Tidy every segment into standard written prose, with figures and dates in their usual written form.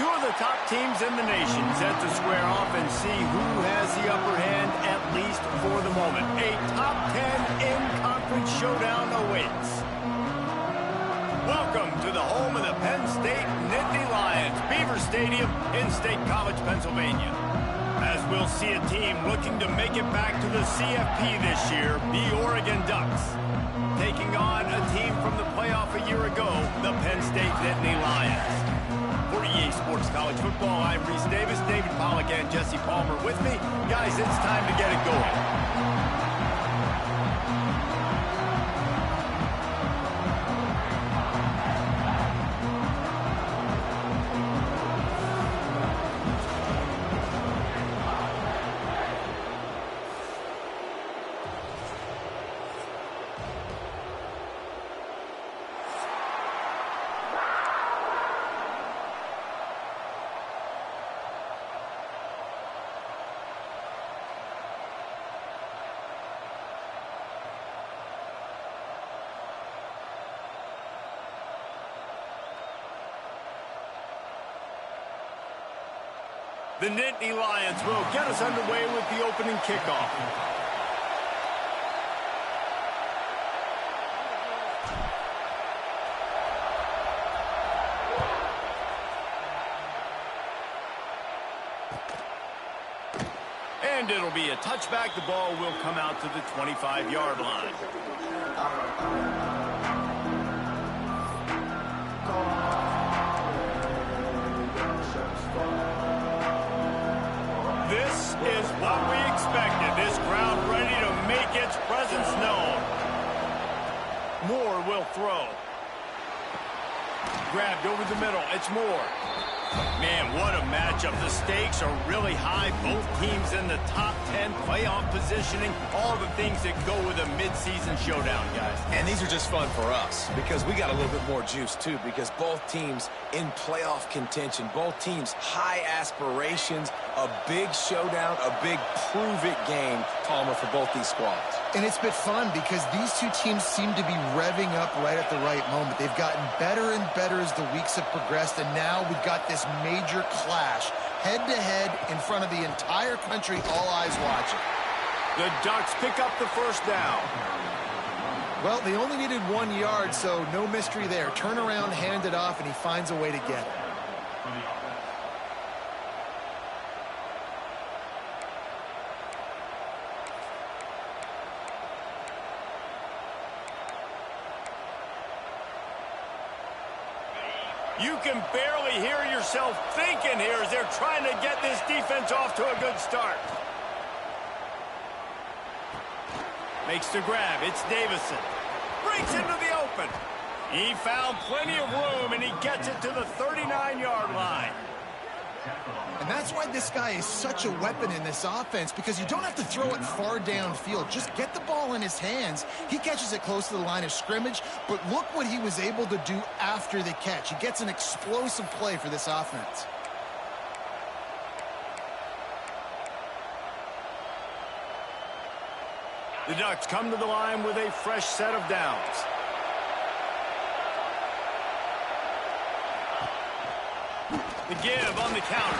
Two of the top teams in the nation set to square off and see who has the upper hand, at least for the moment. A top 10 in-conference showdown awaits. Welcome to the home of the Penn State Nittany Lions, Beaver Stadium in State College, Pennsylvania. As we'll see a team looking to make it back to the CFP this year, the Oregon Ducks. Taking on a team from the playoff a year ago, the Penn State Nittany Lions. For EA Sports College Football, I'm Reese Davis, David Pollack, and Jesse Palmer with me. Guys, it's time to get it going. The Nittany Lions will get us underway with the opening kickoff. And it'll be a touchback. The ball will come out to the 25-yard line. This is what we expected. This crowd ready to make its presence known. Moore will throw. Grabbed over the middle. It's Moore. Man, what a matchup. The stakes are really high. Both teams in the top 10 playoff positioning. All the things that go with a midseason showdown, guys. And these are just fun for us because we got a little bit more juice, too, because both teams in playoff contention, both teams high aspirations, a big showdown, a big prove-it game, Palmer, for both these squads. And it's been fun because these two teams seem to be revving up right at the right moment. They've gotten better and better as the weeks have progressed, and now we've got this major clash, head-to-head in front of the entire country, all eyes watching. The Ducks pick up the first down. Well, they only needed 1 yard, so no mystery there. Turn around, hand it off, and he finds a way to get it. You can barely hear yourself thinking here as they're trying to get this defense off to a good start. Makes the grab. It's Davison. Breaks into the open. He found plenty of room, and he gets it to the 39-yard line. And that's why this guy is such a weapon in this offense, because you don't have to throw it far downfield. Just get the ball in his hands. He catches it close to the line of scrimmage, but look what he was able to do after the catch. He gets an explosive play for this offense. The Ducks come to the line with a fresh set of downs. The give on the counter.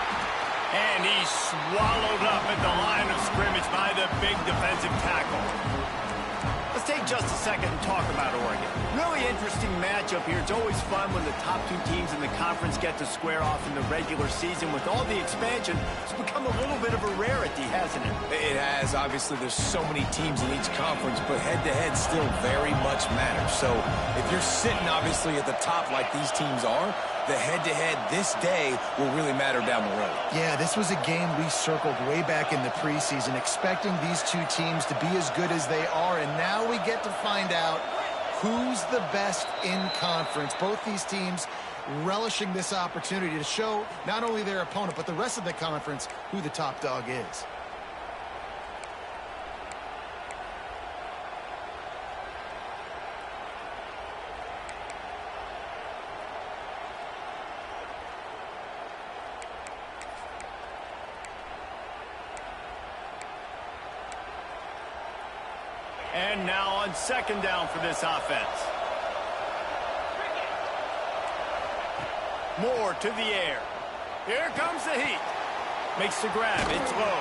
And he's swallowed up at the line of scrimmage by the big defensive tackle. Let's take just a second and talk about Oregon. Really interesting matchup here. It's always fun when the top two teams in the conference get to square off in the regular season. With all the expansion, it's become a little bit of a rarity, hasn't it? It has. Obviously, there's so many teams in each conference, but head-to-head still very much matters. So if you're sitting, obviously, at the top like these teams are, the head-to-head this day will really matter down the road. Yeah, this was a game we circled way back in the preseason, expecting these two teams to be as good as they are, and now we get to find out who's the best in conference. Both these teams relishing this opportunity to show not only their opponent, but the rest of the conference who the top dog is. And now on second down for this offense. Moore to the air. Here comes the heat. Makes the grab. It's low.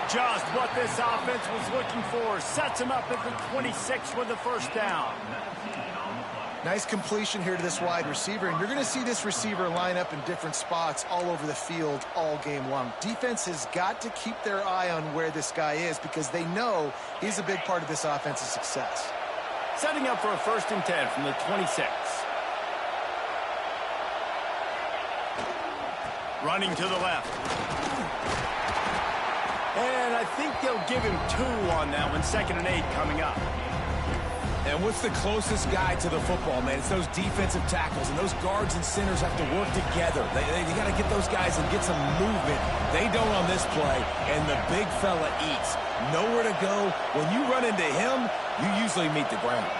Just what this offense was looking for. Sets him up at the 26 with the first down. Nice completion here to this wide receiver, and you're going to see this receiver line up in different spots all over the field all game long. Defense has got to keep their eye on where this guy is because they know he's a big part of this offense's success. Setting up for a 1st and 10 from the 26. Running to the left. And I think they'll give him 2 on that one. 2nd and 8 coming up. And what's the closest guy to the football, man? It's those defensive tackles, and those guards and centers have to work together. They got to get those guys and get some movement. They don't on this play, and the big fella eats. Nowhere to go. When you run into him, you usually meet the ground.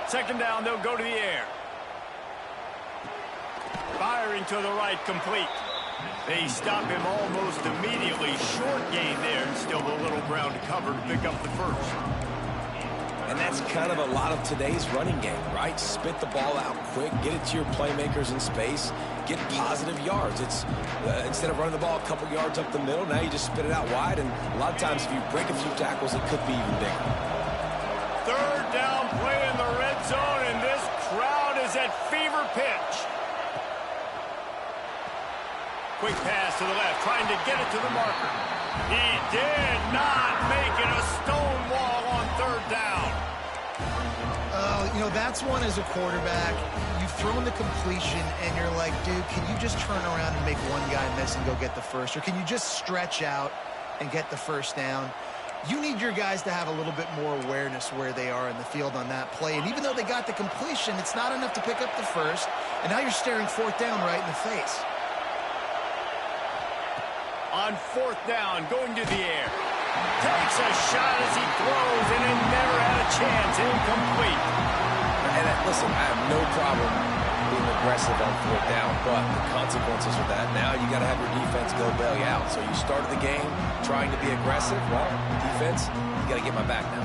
2nd down, they'll go to the air. Firing to the right, complete. They stop him almost immediately. Short gain there, and still a little ground to cover to pick up the first. And that's kind of a lot of today's running game, right? Spit the ball out quick, get it to your playmakers in space, get positive yards. It's instead of running the ball a couple yards up the middle, now you just spit it out wide, and a lot of times if you break a few tackles, it could be even bigger. 3rd down play in the red zone, and this crowd is at fever pitch. Quick pass to the left, trying to get it to the marker. He did not make it. A stone wall on 3rd down. You know, that's one as a quarterback. You've thrown the completion, and you're like, dude, can you just turn around and make one guy miss and go get the first? Or can you just stretch out and get the 1st down? You need your guys to have a little bit more awareness where they are in the field on that play. And even though they got the completion, it's not enough to pick up the first. And now you're staring 4th down right in the face. On 4th down, going to the air. Takes a shot as he throws, and it never had a chance. Incomplete. And listen, I have no problem being aggressive on 4th down, but the consequences of that, now you got to have your defense go bail you out. So you started the game trying to be aggressive. Well, defense, you got to get my back now.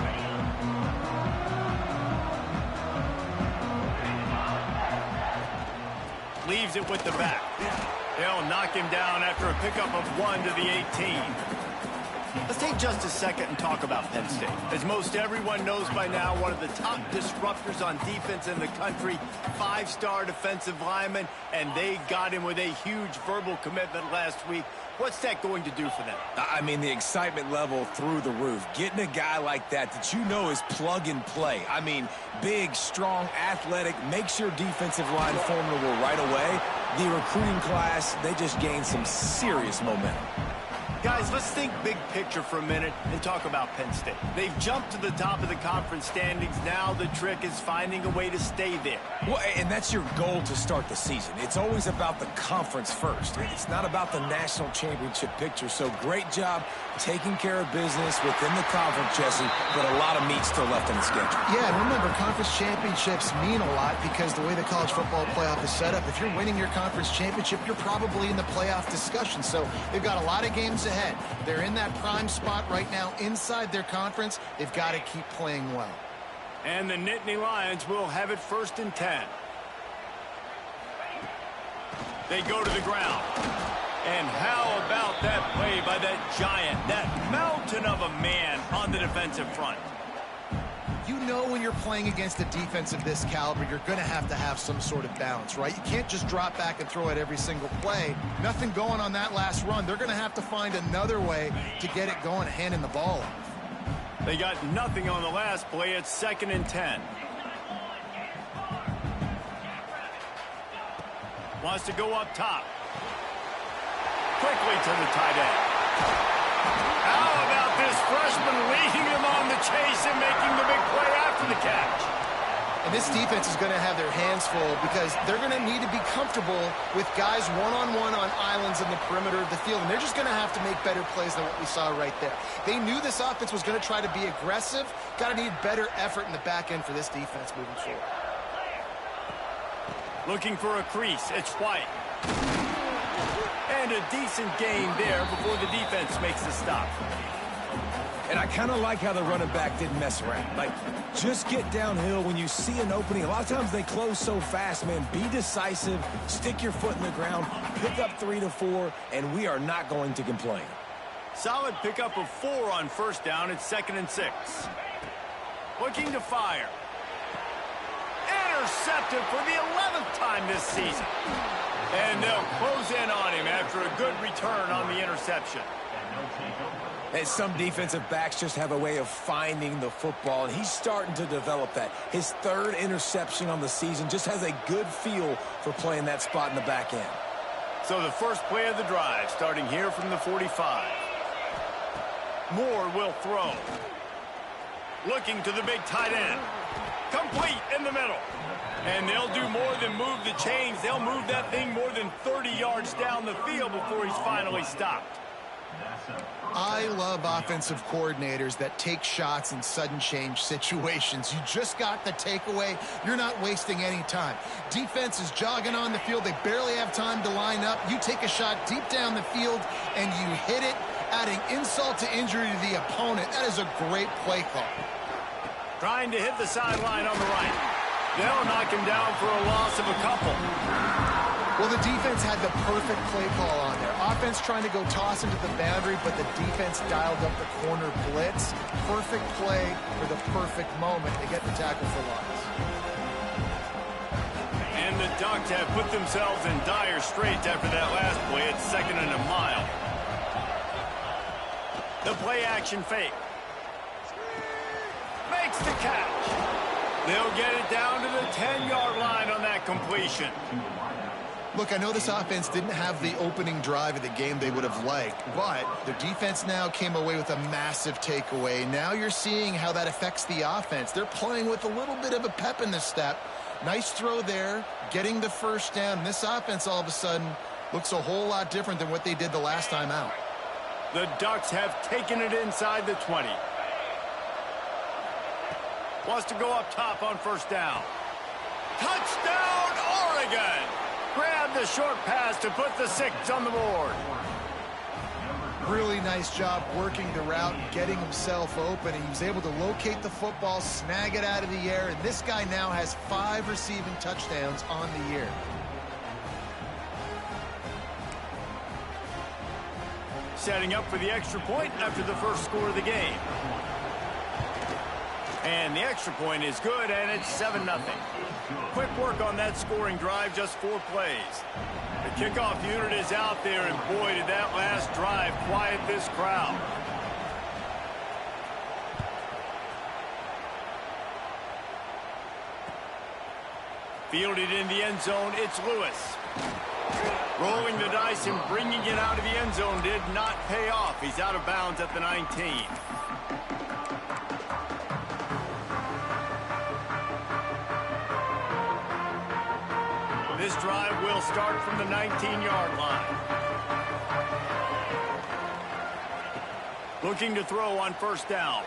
Leaves it with the back. They'll knock him down after a pickup of 1 to the 18. Let's take just a second and talk about Penn State. As most everyone knows by now, one of the top disruptors on defense in the country, 5-star defensive lineman, and they got him with a huge verbal commitment last week. What's that going to do for them? I mean, the excitement level through the roof. Getting a guy like that you know is plug and play. I mean, big, strong, athletic, makes your defensive line formidable right away. The recruiting class, they just gained some serious momentum. Guys, let's think big picture for a minute and talk about Penn State. They've jumped to the top of the conference standings. Now the trick is finding a way to stay there. Well, and that's your goal to start the season. It's always about the conference first. It's not about the national championship picture. So great job taking care of business within the conference, Jesse, but a lot of meat still left in the schedule. Yeah, and remember, conference championships mean a lot because the way the college football playoff is set up, if you're winning your conference championship, you're probably in the playoff discussion. So they've got a lot of games ahead. They're in that prime spot right now inside their conference. They've got to keep playing well. And the Nittany Lions will have it 1st and 10. They go to the ground. And how about that play by that giant, that mountain of a man on the defensive front? You know when you're playing against a defense of this caliber, you're going to have some sort of balance, right? You can't just drop back and throw it every single play. Nothing going on that last run. They're going to have to find another way to get it going, handing the ball off. They got nothing on the last play. It's 2nd and 10. Wants to go up top. Quickly to the tight end. How about this freshman leading him on the chase and making the big play after the catch? And this defense is going to have their hands full because they're going to need to be comfortable with guys one-on-one on islands in the perimeter of the field. And they're just going to have to make better plays than what we saw right there. They knew this offense was going to try to be aggressive. Got to need better effort in the back end for this defense moving forward. Looking for a crease. It's White. And a decent gain there before the defense makes the stop. And I kind of like how the running back didn't mess around. Like, just get downhill when you see an opening. A lot of times they close so fast, man. Be decisive, stick your foot in the ground, pick up 3 to 4, and we are not going to complain. Solid pickup of 4 on first down. It's 2nd and 6. Looking to fire. Intercepted for the 11th time this season. And they'll close in on him after a good return on the interception. And some defensive backs just have a way of finding the football, and he's starting to develop that. His 3rd interception on the season, just has a good feel for playing that spot in the back end. So the first play of the drive, starting here from the 45. Moore will throw. Looking to the big tight end. Complete in the middle. And they'll do more than move the chains. They'll move that thing more than 30 yards down the field before he's finally stopped. I love offensive coordinators that take shots in sudden change situations. You just got the takeaway. You're not wasting any time. Defense is jogging on the field. They barely have time to line up. You take a shot deep down the field, and you hit it, adding insult to injury to the opponent. That is a great play call. Trying to hit the sideline on the right. They'll knock him down for a loss of a couple. Well, the defense had the perfect play call on there. Offense trying to go toss into the boundary, but the defense dialed up the corner blitz. Perfect play for the perfect moment. They get the tackle for loss. And the Ducks have put themselves in dire straits after that last play. It's 2nd and a mile. The play action fake. Makes the catch. They'll get it down to the 10-yard line on that completion. Look, I know this offense didn't have the opening drive of the game they would have liked, but the defense now came away with a massive takeaway. Now you're seeing how that affects the offense. They're playing with a little bit of a pep in the step. Nice throw there, getting the first down. This offense all of a sudden looks a whole lot different than what they did the last time out. The Ducks have taken it inside the 20. Wants to go up top on first down. Touchdown, Oregon! Grab the short pass to put the 6 on the board. Really nice job working the route, getting himself open. He was able to locate the football, snag it out of the air, and this guy now has 5 receiving touchdowns on the year. Setting up for the extra point after the first score of the game. And the extra point is good, and it's 7-0. Quick work on that scoring drive, just 4 plays. The kickoff unit is out there, and boy, did that last drive quiet this crowd. Fielded in the end zone, it's Lewis. Rolling the dice and bringing it out of the end zone did not pay off. He's out of bounds at the 19. This drive will start from the 19-yard line. Looking to throw on first down.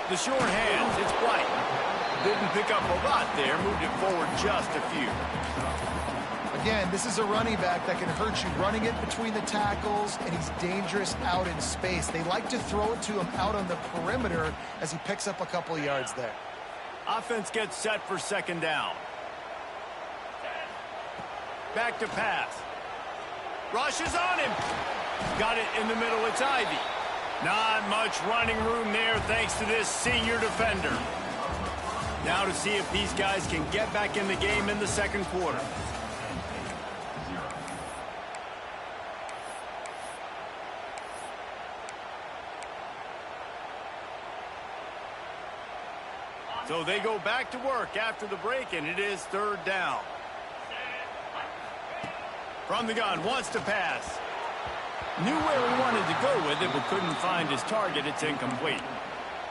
The short hands, it's White. Didn't pick up a lot there, moved it forward just a few. Again, this is a running back that can hurt you, running it between the tackles, and he's dangerous out in space. They like to throw it to him out on the perimeter as he picks up a couple of yards there. Offense gets set for second down. Back to pass. Rushes on him. Got it in the middle. It's Ivy. Not much running room there thanks to this senior defender. Now to see if these guys can get back in the game in the second quarter. So they go back to work after the break, and it is third down. From the gun, wants to pass. Knew where he wanted to go with it, but couldn't find his target. It's incomplete.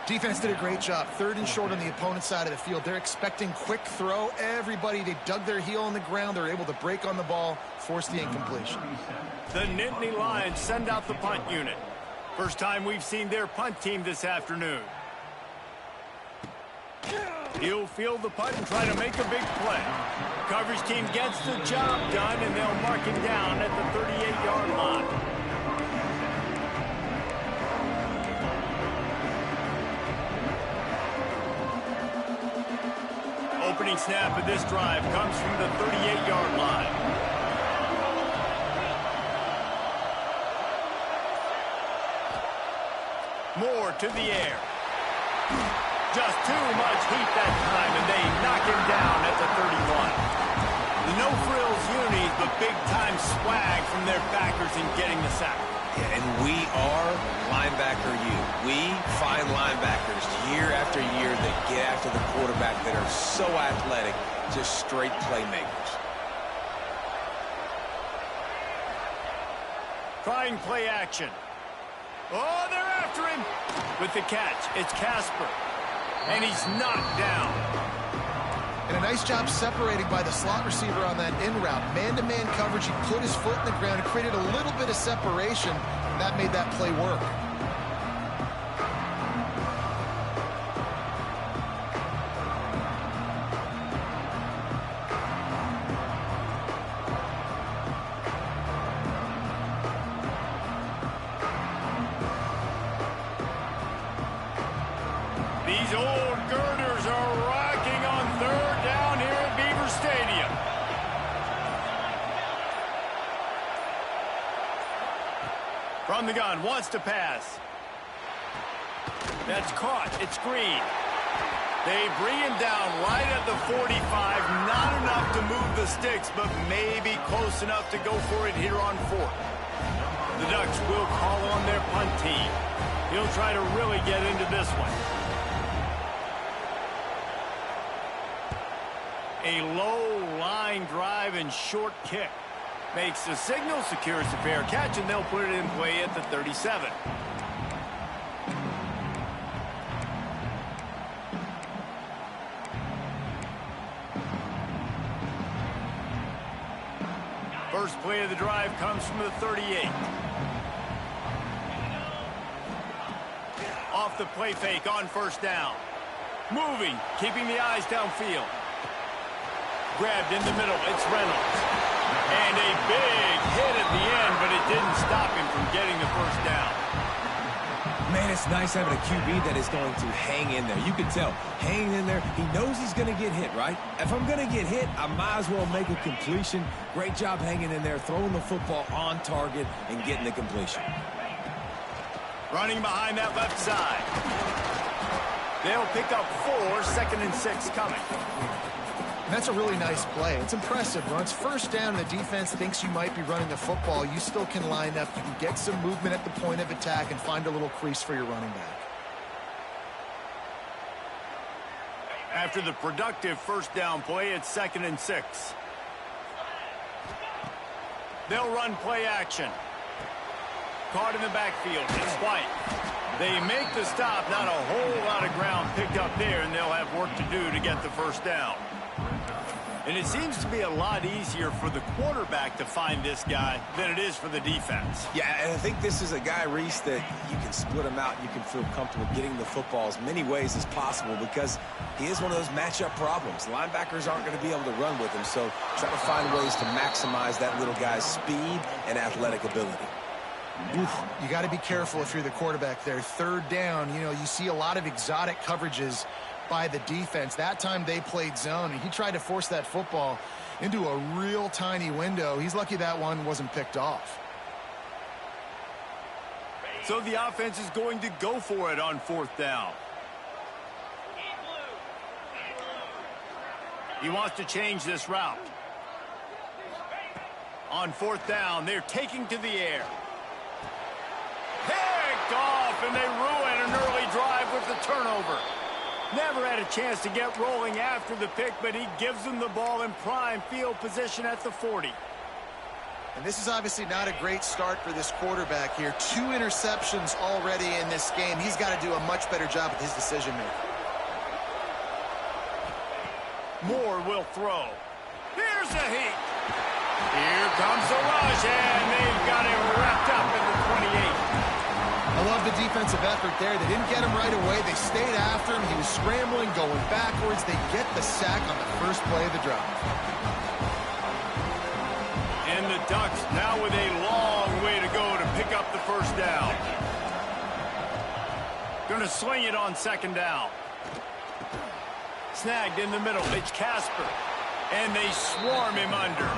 Defense did a great job. 3rd and short on the opponent's side of the field. They're expecting quick throw. Everybody, they dug their heel on the ground. They're able to break on the ball, force the incompletion. The Nittany Lions send out the punt unit. First time we've seen their punt team this afternoon. He'll field the punt and try to make a big play. Coverage team gets the job done, and they'll mark him down at the 38-yard line. opening snap of this drive comes from the 38-yard line. Moore to the air. Just too much heat that time, and they knock him down at the 31. The no-frills uni, the big-time swag from their backers in getting the sack. Yeah, and we are linebacker U. We find linebackers year after year that get after the quarterback that are so athletic, just straight playmakers. Trying play action. Oh, they're after him. With the catch, it's Casper. And he's knocked down. And a nice job separating by the slot receiver on that in route. Man-to-man coverage, he put his foot in the ground, created a little bit of separation, and that made that play work. These old girders are rocking on third down here at Beaver Stadium. From the gun, wants to pass. That's caught. It's Green. They bring him down right at the 45. Not enough to move the sticks, but maybe close enough to go for it here on fourth. The Ducks will call on their punt team. He'll try to really get into this one. A low line drive and short kick. Makes the signal, secures the fair catch, and they'll put it in play at the 37. First play of the drive comes from the 38. Off the play fake on first down. Moving, keeping the eyes downfield. Grabbed in the middle, it's Reynolds. And a big hit at the end, but it didn't stop him from getting the first down. Man, it's nice having a QB that is going to hang in there. You can tell, hanging in there, he knows he's going to get hit, right? If I'm going to get hit, I might as well make a completion. Great job hanging in there, throwing the football on target and getting the completion. Running behind that left side. They'll pick up 4, 2nd and 6 coming. And that's a really nice play. It's impressive. When it's first down and the defense thinks you might be running the football, you still can line up. You can get some movement at the point of attack and find a little crease for your running back. After the productive first down play, it's 2nd and 6. They'll run play action. Caught in the backfield. It's White. They make the stop. Not a whole lot of ground picked up there, and they'll have work to do to get the first down. And it seems to be a lot easier for the quarterback to find this guy than it is for the defense. Yeah, and I think this is a guy, Reese, that you can split him out. You can feel comfortable getting the football as many ways as possible because he is one of those matchup problems. Linebackers aren't going to be able to run with him, so try to find ways to maximize that little guy's speed and athletic ability. Oof, you got to be careful if you're the quarterback there. Third down, you know, you see a lot of exotic coverages by the defense. That time they played zone, and he tried to force that football into a real tiny window. He's lucky that one wasn't picked off. So the offense is going to go for it on 4th down. He wants to change this route. On 4th down, they're taking to the air. Picked off, and they ruin an early drive with the turnover. Never had a chance to get rolling after the pick, but he gives them the ball in prime field position at the 40. And this is obviously not a great start for this quarterback here. 2 interceptions already in this game. He's got to do a much better job with his decision-making. Moore will throw. Here's the heat. Here comes the rush, and they've got him wrapped up in the 28. I love the defensive effort there. They didn't get him right away. They stayed after him. He was scrambling, going backwards. They get the sack on the first play of the drive. And the Ducks now with a long way to go to pick up the first down. Going to sling it on 2nd down. Snagged in the middle. It's Casper. And they swarm him under.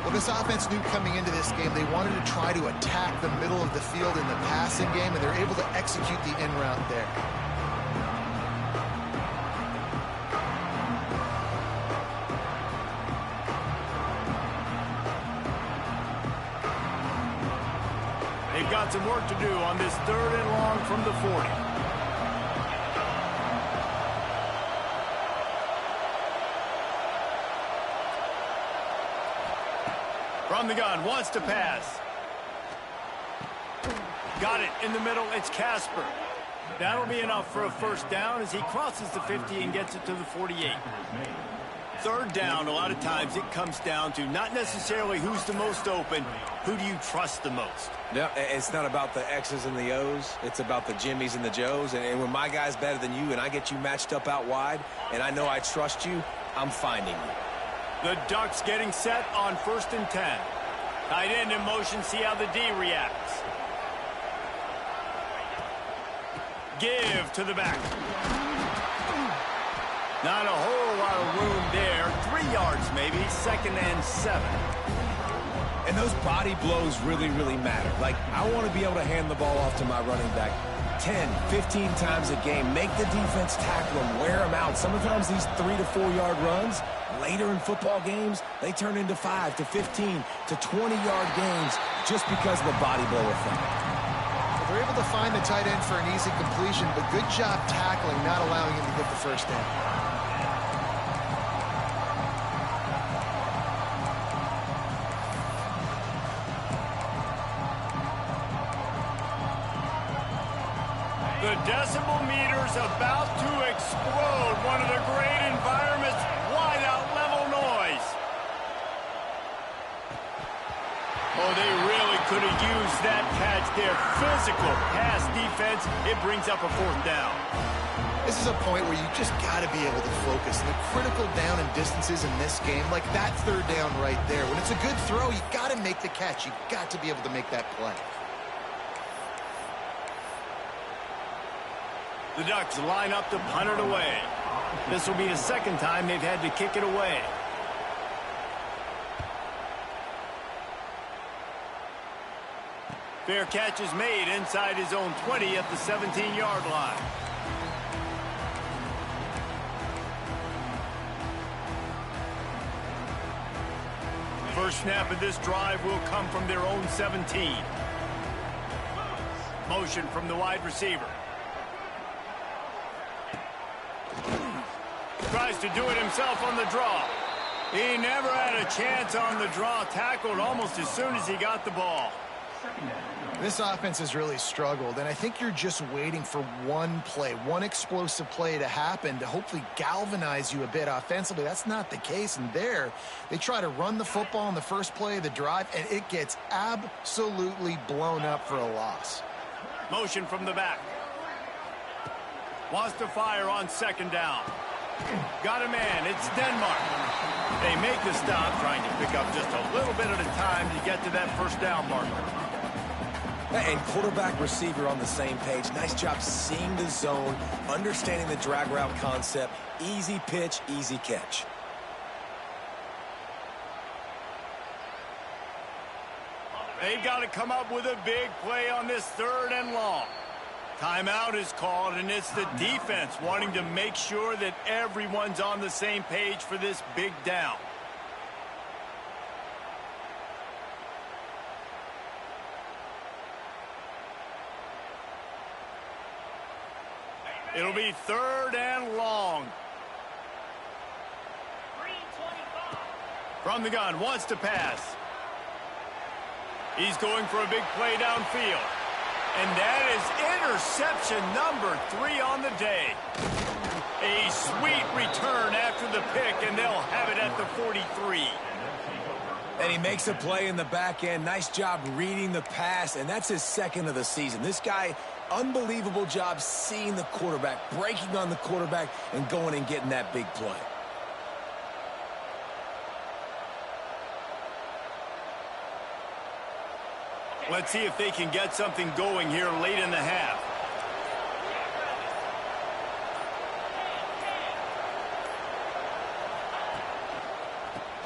Well, this offense knew coming into this game they wanted to try to attack the middle of the field in the passing game, and they're able to execute the in route there. They've got some work to do on this 3rd and long from the 40. From the gun, wants to pass. Got it in the middle, it's Casper. That'll be enough for a first down as he crosses the 50 and gets it to the 48. 3rd down, a lot of times it comes down to not necessarily who's the most open, who do you trust the most? Yeah, it's not about the X's and the O's. It's about the Jimmies and the Joes. And when my guy's better than you and I get you matched up out wide and I know I trust you, I'm finding you. The Ducks getting set on 1st and 10. Tight end in motion, see how the D reacts. Give to the back. Not a whole lot of room there. 3 yards maybe, 2nd and 7. And those body blows really, really matter. Like, I want to be able to hand the ball off to my running back 10, 15 times a game. Make the defense tackle them, wear them out. Sometimes these 3 to 4 yard runs, later in football games, they turn into 5 to 15 to 20-yard games just because of the body blow effect. Well, they're able to find the tight end for an easy completion, but good job tackling, not allowing him to get the first down. The decibel meter's about to explode. One of the great environments, wide out level noise. Oh, they really could have used that catch there. Physical pass defense. It brings up a 4th down. This is a point where you just got to be able to focus. And the critical down and distances in this game, like that 3rd down right there. When it's a good throw, you got to make the catch. You got to be able to make that play. The Ducks line up to punt it away. This will be the 2nd time they've had to kick it away. Fair catch is made inside his own 20 at the 17-yard line. First snap of this drive will come from their own 17. Motion from the wide receiver. Tries to do it himself on the draw. He never had a chance on the draw. Tackled almost as soon as he got the ball. This offense has really struggled, and I think you're just waiting for one play, one explosive play to happen to hopefully galvanize you a bit offensively. That's not the case, and there they try to run the football in the first play of the drive, and it gets absolutely blown up for a loss. Motion from the back. Wants to fire on 2nd down. Got a man. It's Denmark. They make the stop, trying to pick up just a little bit at a time to get to that 1st down marker. And quarterback receiver on the same page. Nice job seeing the zone, understanding the drag route concept. Easy pitch, easy catch. They've got to come up with a big play on this 3rd and long. Timeout is called, and it's the defense wanting to make sure that everyone's on the same page for this big down. It'll be 3rd and long. From the gun, wants to pass. He's going for a big play downfield. And that is interception number 3 on the day. A sweet return after the pick, and they'll have it at the 43. And he makes a play in the back end. Nice job reading the pass, and that's his 2nd of the season. This guy, unbelievable job seeing the quarterback, breaking on the quarterback, and going and getting that big play. Let's see if they can get something going here late in the half.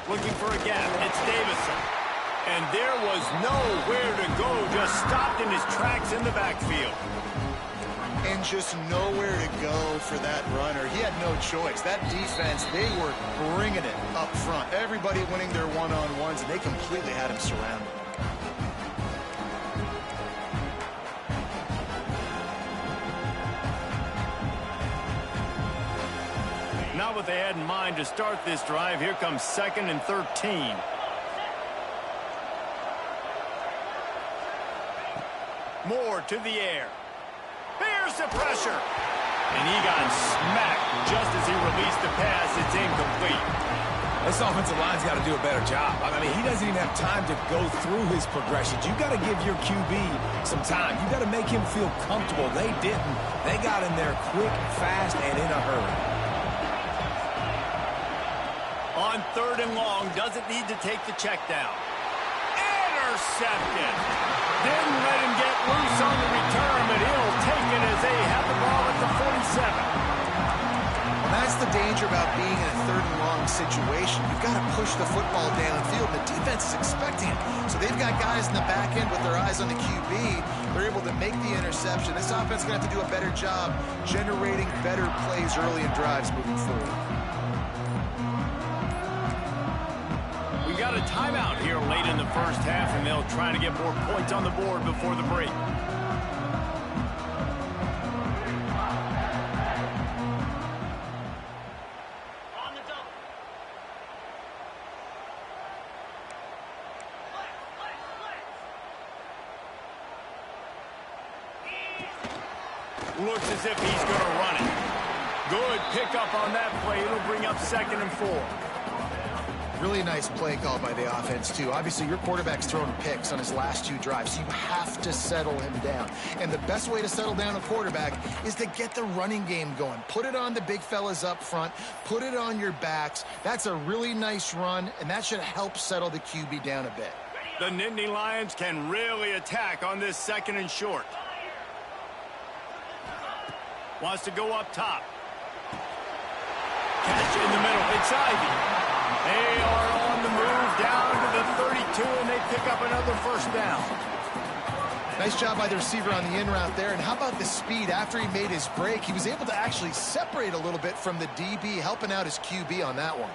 Looking for a gap. It's Davison. And there was nowhere to go. Just stopped in his tracks in the backfield. And just nowhere to go for that runner. He had no choice. That defense, they were bringing it up front. Everybody winning their one-on-ones, and they completely had him surrounded. Not what they had in mind to start this drive. Here comes 2nd and 13. Moore to the air. Here's the pressure. And he got smacked just as he released the pass. It's incomplete. This offensive line's got to do a better job. I mean, he doesn't even have time to go through his progressions. You've got to give your QB some time. You've got to make him feel comfortable. They didn't. They got in there quick, fast, and in a hurry. On 3rd and long, doesn't need to take the check down. Intercepted. Didn't let him get loose on the return, but he'll take it as they have the ball at the 47. Well, that's the danger about being in a 3rd and long situation. You've got to push the football downfield. The defense is expecting it. So they've got guys in the back end with their eyes on the QB. They're able to make the interception. This offense is going to have to do a better job generating better plays early in drives moving forward. We got a timeout here late in the first half, and they'll try to get more points on the board before the break. Looks as if he's going to run it. Good pickup on that play. It'll bring up 2nd and 4. Really nice play call by the offense, too. Obviously, your quarterback's thrown picks on his last 2 drives, so you have to settle him down. And the best way to settle down a quarterback is to get the running game going. Put it on the big fellas up front. Put it on your backs. That's a really nice run, and that should help settle the QB down a bit. The Nittany Lions can really attack on this 2nd and short. Wants to go up top. Catch in the middle. It's Ivy. They are on the move down to the 32, and they pick up another 1st down. Nice job by the receiver on the in route there. And how about the speed after he made his break? He was able to actually separate a little bit from the DB, helping out his QB on that one.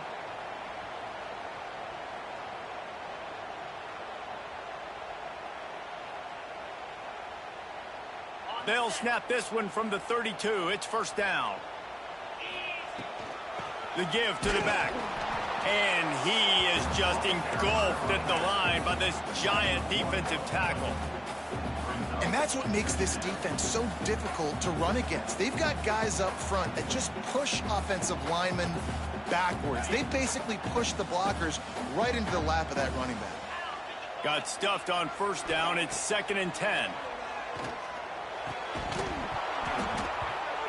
They'll snap this one from the 32. It's 1st down. The give to the back. And he is just engulfed at the line by this giant defensive tackle. And that's what makes this defense so difficult to run against. They've got guys up front that just push offensive linemen backwards. They basically push the blockers right into the lap of that running back. Got stuffed on 1st down. It's 2nd and 10.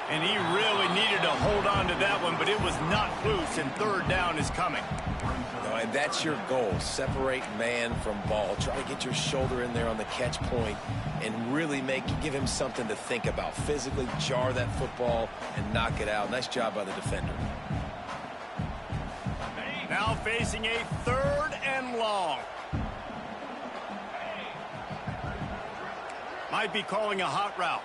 And he really needed to hold on to that one, but it was not loose, and 3rd down is coming. No, and that's your goal. Separate man from ball. Try to get your shoulder in there on the catch point and really give him something to think about. Physically jar that football and knock it out. Nice job by the defender. Now facing a 3rd and long. Might be calling a hot route.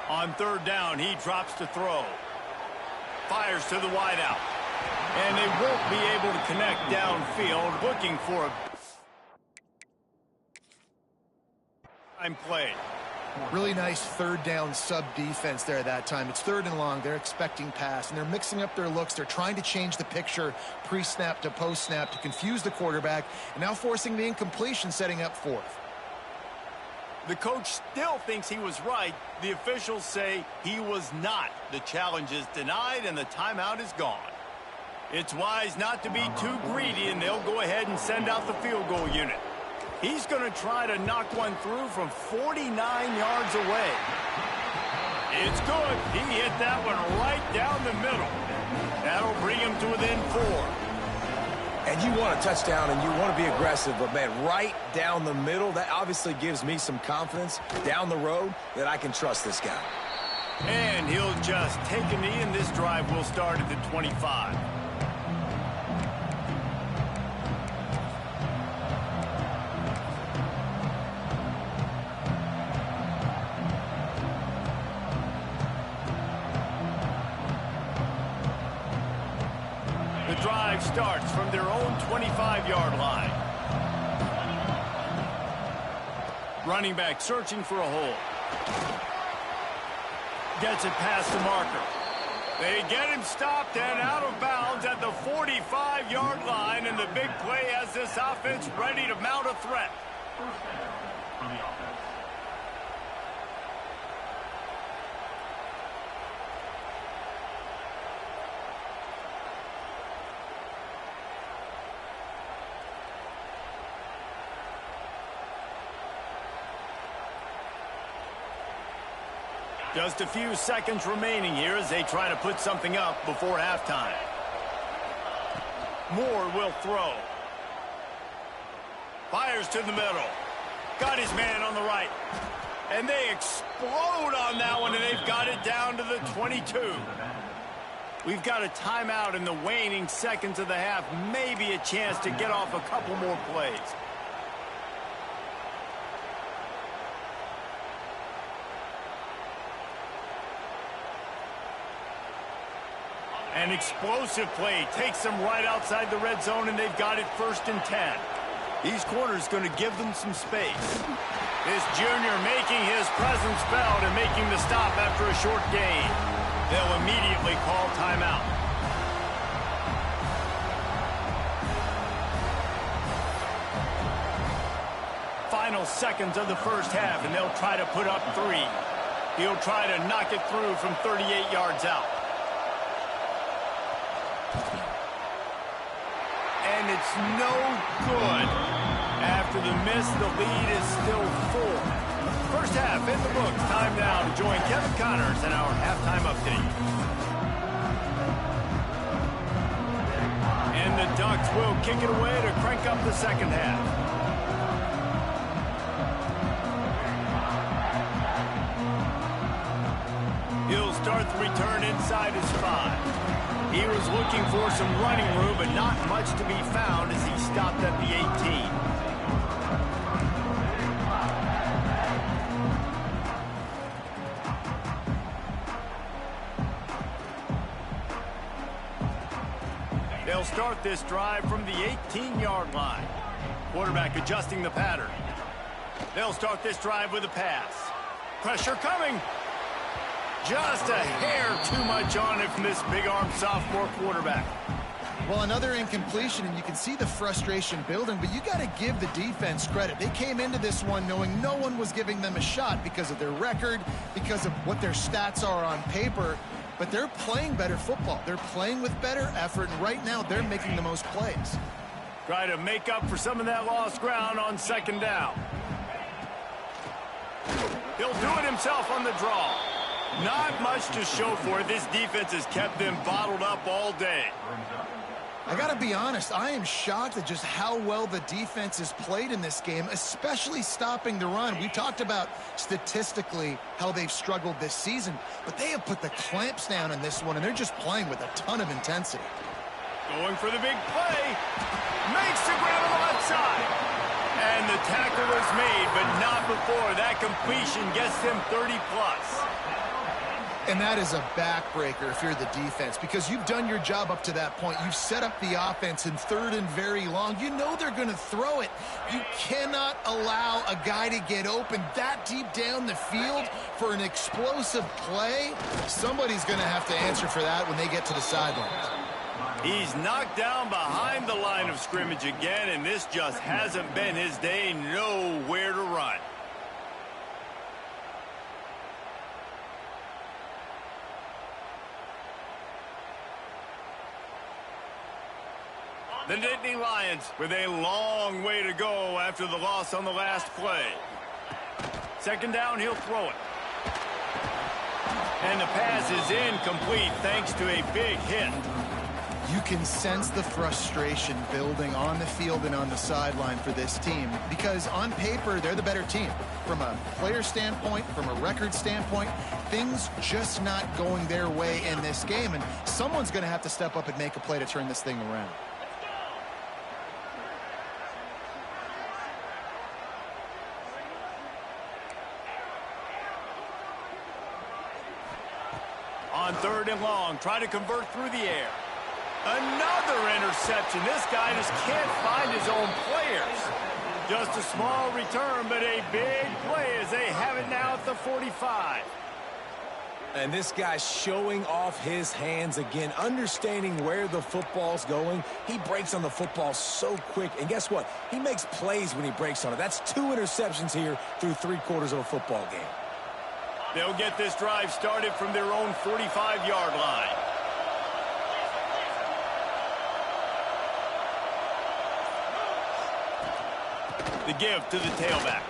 On 3rd down, he drops to throw. Fires to the wideout. And they won't be able to connect downfield, looking for a time play. Really nice 3rd down sub defense there that time. It's 3rd and long. They're expecting pass, and they're mixing up their looks. They're trying to change the picture pre-snap to post-snap to confuse the quarterback, and now forcing the incompletion, setting up 4th. The coach still thinks he was right. The officials say he was not. The challenge is denied, and the timeout is gone. It's wise not to be too greedy, and they'll go ahead and send out the field goal unit. He's going to try to knock one through from 49 yards away. It's good. He hit that one right down the middle. That'll bring him to within 4. And you want a touchdown and you want to be aggressive, but, man, right down the middle, that obviously gives me some confidence down the road that I can trust this guy. And he'll just take a knee, and this drive will start at the 25. The drive starts from their own 25-yard line. Running back searching for a hole. Gets it past the marker. They get him stopped and out of bounds at the 45-yard line, and the big play has this offense ready to mount a threat. Just a few seconds remaining here as they try to put something up before halftime. Moore will throw. Fires to the middle. Got his man on the right. And they explode on that one, and they've got it down to the 22. We've got a timeout in the waning seconds of the half. Maybe a chance to get off a couple more plays. An explosive play takes them right outside the red zone, and they've got it 1st and 10. These corners going to give them some space. This junior making his presence felt and making the stop after a short gain. They'll immediately call timeout. Final seconds of the first half, and they'll try to put up 3. He'll try to knock it through from 38 yards out. And it's no good. After the miss, the lead is still 4. First half in the books. Time now to join Kevin Connors in our halftime update. And the Ducks will kick it away to crank up the second half. He'll start the return inside his 5. He was looking for some running room, but not much to be found as he stopped at the 18. They'll start this drive from the 18-yard line. Quarterback adjusting the pattern. They'll start this drive with a pass. Pressure coming. Just a hair too much on it from this big-arm sophomore quarterback. Well, another incompletion, and you can see the frustration building, but you got to give the defense credit. They came into this one knowing no one was giving them a shot because of their record, because of what their stats are on paper, but they're playing better football. They're playing with better effort, and right now they're making the most plays. Try to make up for some of that lost ground on 2nd down. He'll do it himself on the draw. Not much to show for it. This defense has kept them bottled up all day. I got to be honest, I am shocked at just how well the defense has played in this game, especially stopping the run. We talked about statistically how they've struggled this season, but they have put the clamps down in this one, and they're just playing with a ton of intensity. Going for the big play. Makes the grab on the left side. And the tackle is made, but not before. That completion gets them 30-plus. And that is a backbreaker if you're the defense, because you've done your job up to that point. You've set up the offense in 3rd and very long. You know they're going to throw it. You cannot allow a guy to get open that deep down the field for an explosive play. Somebody's going to have to answer for that when they get to the sidelines. He's knocked down behind the line of scrimmage again, and this just hasn't been his day. Nowhere to run. The Nittany Lions with a long way to go after the loss on the last play. 2nd down, he'll throw it. And the pass is incomplete thanks to a big hit. You can sense the frustration building on the field and on the sideline for this team, because on paper, they're the better team. From a player standpoint, from a record standpoint, things just not going their way in this game, and someone's going to have to step up and make a play to turn this thing around. On 3rd and long, try to convert through the air. Another interception. This guy just can't find his own players. Just a small return, but a big play as they have it now at the 45. And this guy's showing off his hands again, understanding where the football's going. He breaks on the football so quick. And guess what? He makes plays when he breaks on it. That's 2 interceptions here through 3/4 of a football game. They'll get this drive started from their own 45-yard line. The give to the tailback.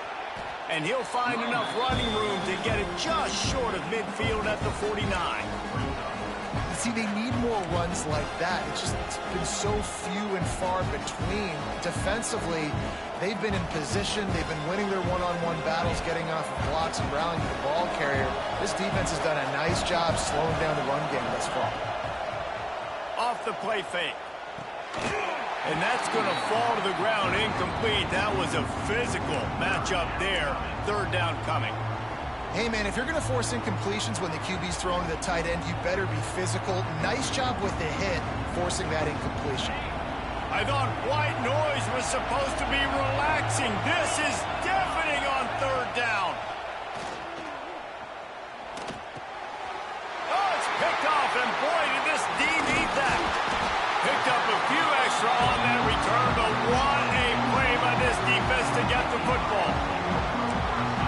And he'll find enough running room to get it just short of midfield at the 49. See, they need more runs like that. It's been so few and far between. Defensively, they've been in position. They've been winning their one-on-one battles, getting off of blocks and rallying to the ball carrier. This defense has done a nice job slowing down the run game thus far. Off the play fake. And that's going to fall to the ground incomplete. That was a physical matchup there. 3rd down coming. Hey, man, if you're going to force incompletions when the QB's throwing to the tight end, you better be physical. Nice job with the hit, forcing that incompletion. I thought white noise was supposed to be relaxing. This is deafening on 3rd down. Oh, it's picked off, and boy, did this D need that. Picked up a few extra on that return, but what a play by this defense to get the football.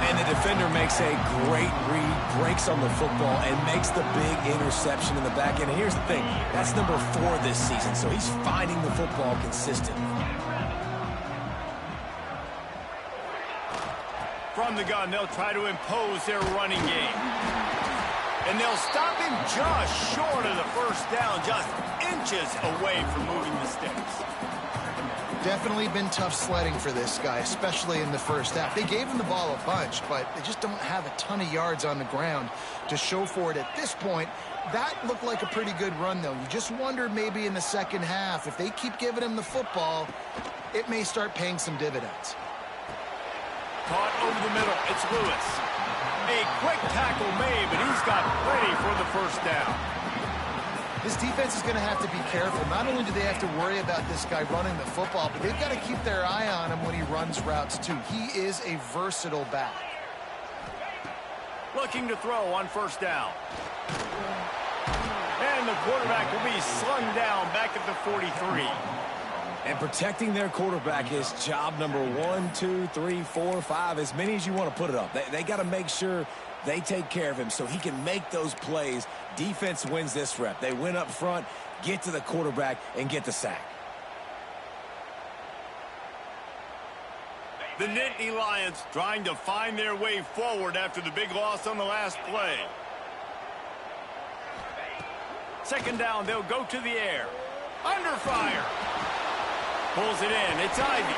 And the defender makes a great read, breaks on the football, and makes the big interception in the back end. And here's the thing, that's number 4 this season, so he's finding the football consistently. From the gun, they'll try to impose their running game. And they'll stop him just short of the 1st down, just inches away from moving the sticks. Definitely been tough sledding for this guy, especially in the first half. They gave him the ball a bunch, but they just don't have a ton of yards on the ground to show for it at this point. That looked like a pretty good run, though. You just wonder maybe in the second half, if they keep giving him the football, it may start paying some dividends. Caught over the middle. It's Lewis. A quick tackle made, but he's got plenty for the 1st down. This defense is going to have to be careful. Not only do they have to worry about this guy running the football, but they've got to keep their eye on him when he runs routes, too. He is a versatile back. Looking to throw on 1st down. And the quarterback will be slung down back at the 43. And protecting their quarterback is job number 1, 2, 3, 4, 5, as many as you want to put it up. They got to make sure they take care of him so he can make those plays. Defense wins this rep. They win up front, get to the quarterback, and get the sack. The Nittany Lions trying to find their way forward after the big loss on the last play. 2nd down, they'll go to the air. Under fire. Pulls it in. It's Ivy.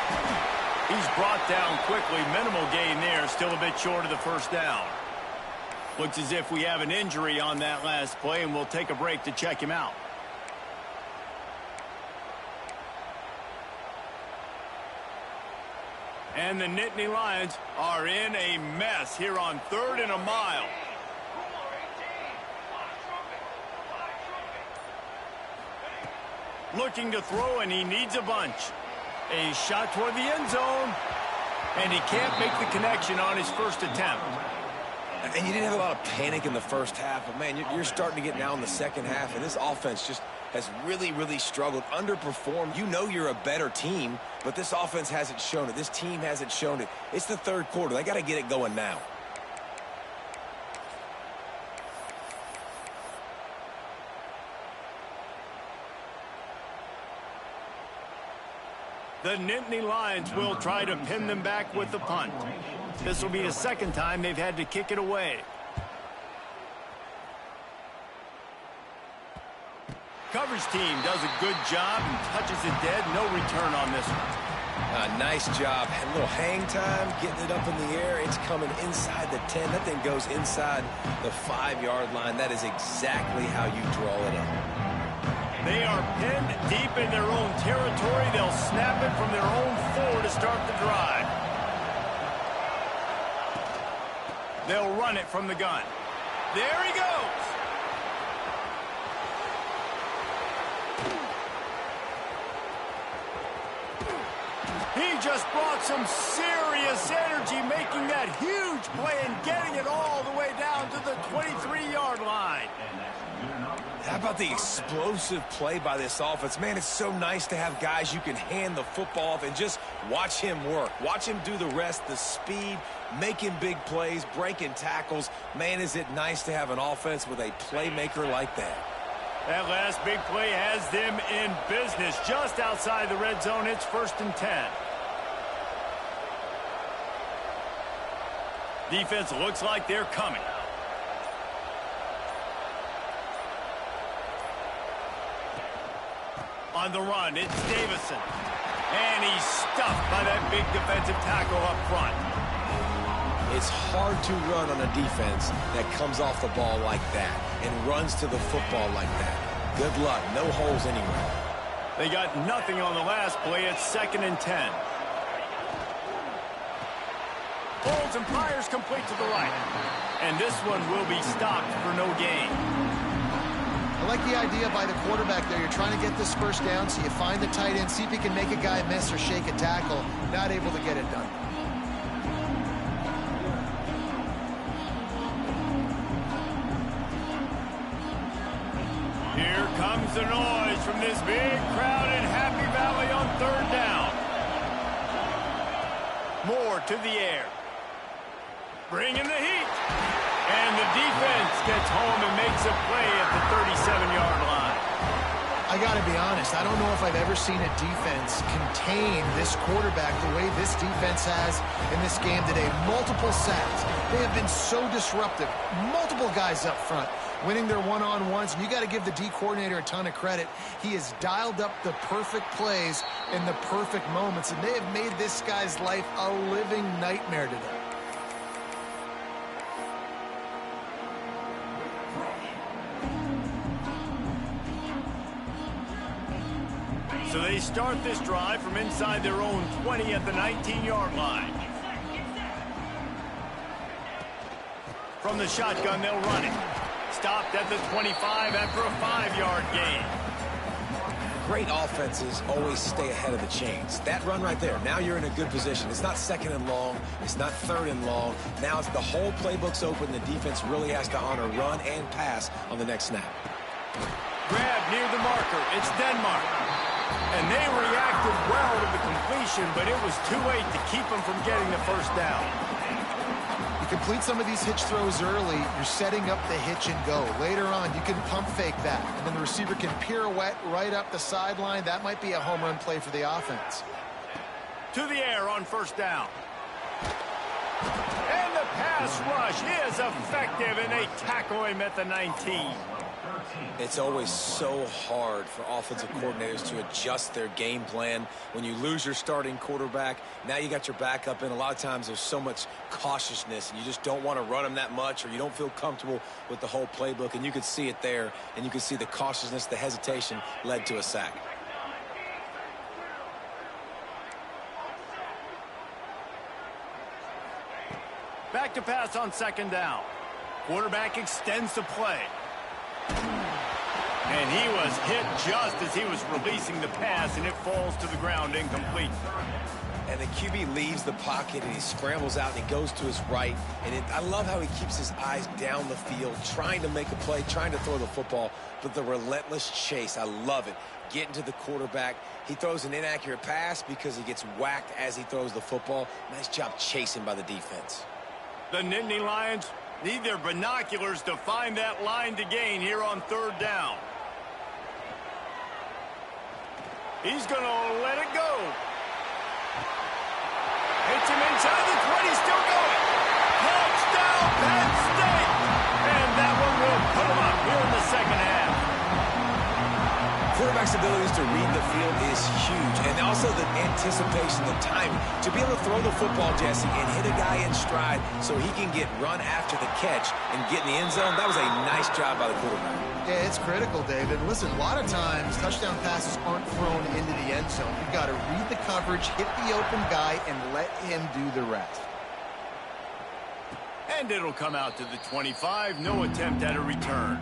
He's brought down quickly. Minimal gain there. Still a bit short of the 1st down. Looks as if we have an injury on that last play, and we'll take a break to check him out. And the Nittany Lions are in a mess here on 3rd and a mile. Looking to throw, and he needs a bunch. A shot toward the end zone, and he can't make the connection on his 1st attempt. And you didn't have a lot of panic in the first half, but, man, you're starting to get now in the second half, and this offense just has really, really struggled, underperformed. You know you're a better team, but this offense hasn't shown it. This team hasn't shown it. It's the 3rd quarter. They got to get it going now. The Nittany Lions will try to pin them back with the punt. This will be the 2nd time they've had to kick it away. Coverage team does a good job and touches it dead. No return on this one. Nice job. A little hang time, getting it up in the air. It's coming inside the 10. That thing goes inside the 5-yard line. That is exactly how you draw it up. They are pinned deep in their own territory. They'll snap it from their own 4 to start the drive. They'll run it from the gun. There he goes. just brought some serious energy, making that huge play and getting it all the way down to the 23-yard line. How about the explosive play by this offense? Man, it's so nice to have guys you can hand the football off and just watch him work. Watch him do the rest, the speed, making big plays, breaking tackles. Man, is it nice to have an offense with a playmaker like that. That last big play has them in business. Just outside the red zone, it's 1st and 10. Defense looks like they're coming. On the run, it's Davison. And he's stuffed by that big defensive tackle up front. It's hard to run on a defense that comes off the ball like that and runs to the football like that. Good luck. No holes anywhere. They got nothing on the last play. It's 2nd and 10. Holds and fires complete to the right. And this one will be stopped for no gain. I like the idea by the quarterback there. You're trying to get this first down, so you find the tight end, see if he can make a guy miss or shake a tackle. Not able to get it done. Here comes the noise from this big crowd in Happy Valley on 3rd down. Moore to the air. Bringing the heat. And the defense gets home and makes a play at the 37-yard line. I got to be honest, I don't know if I've ever seen a defense contain this quarterback the way this defense has in this game today. Multiple sacks. They have been so disruptive. Multiple guys up front winning their one-on-ones. And you got to give the D coordinator a ton of credit. He has dialed up the perfect plays in the perfect moments, and they have made this guy's life a living nightmare today. So they start this drive from inside their own 20 at the 19-yard line. From the shotgun, they'll run it. Stopped at the 25 after a 5-yard gain. Great offenses always stay ahead of the chains. That run right there, now you're in a good position. It's not 2nd and long. It's not 3rd and long. Now it's the whole playbook's open. The defense really has to honor run and pass on the next snap. Grab near the marker. It's Denmark. And they reacted well to the completion, but it was too late to keep them from getting the first down. You complete some of these hitch throws early, you're setting up the hitch and go. Later on, you can pump fake that, and then the receiver can pirouette right up the sideline. That might be a home run play for the offense. To the air on 1st down. And the pass rush is effective, and they tackle him at the 19. It's always so hard for offensive coordinators to adjust their game plan. When you lose your starting quarterback, now you got your backup in. A lot of times there's so much cautiousness, and you just don't want to run them that much, or you don't feel comfortable with the whole playbook. And you could see it there, and you could see the cautiousness, the hesitation led to a sack. Back to pass on 2nd down. Quarterback extends the play. And he was hit just as he was releasing the pass, and it falls to the ground incomplete. And the QB leaves the pocket, and he scrambles out, and he goes to his right. And I love how he keeps his eyes down the field, trying to make a play, trying to throw the football, but the relentless chase, I love it. Getting to the quarterback. He throws an inaccurate pass because he gets whacked as he throws the football. Nice job chasing by the defense. The Nittany Lions need their binoculars to find that line to gain here on 3rd down. He's going to let it go. Hits him inside the 20, still going. Touchdown, Penn State. And that one will put him up here in the 2nd half. Quarterback's abilities to read the field is huge, and also the anticipation, the timing. To be able to throw the football, Jesse, and hit a guy in stride so he can get run after the catch and get in the end zone, that was a nice job by the quarterback. Yeah, it's critical, David. Listen, a lot of times touchdown passes aren't thrown into the end zone. You've got to read the coverage, hit the open guy, and let him do the rest. And it'll come out to the 25. No attempt at a return.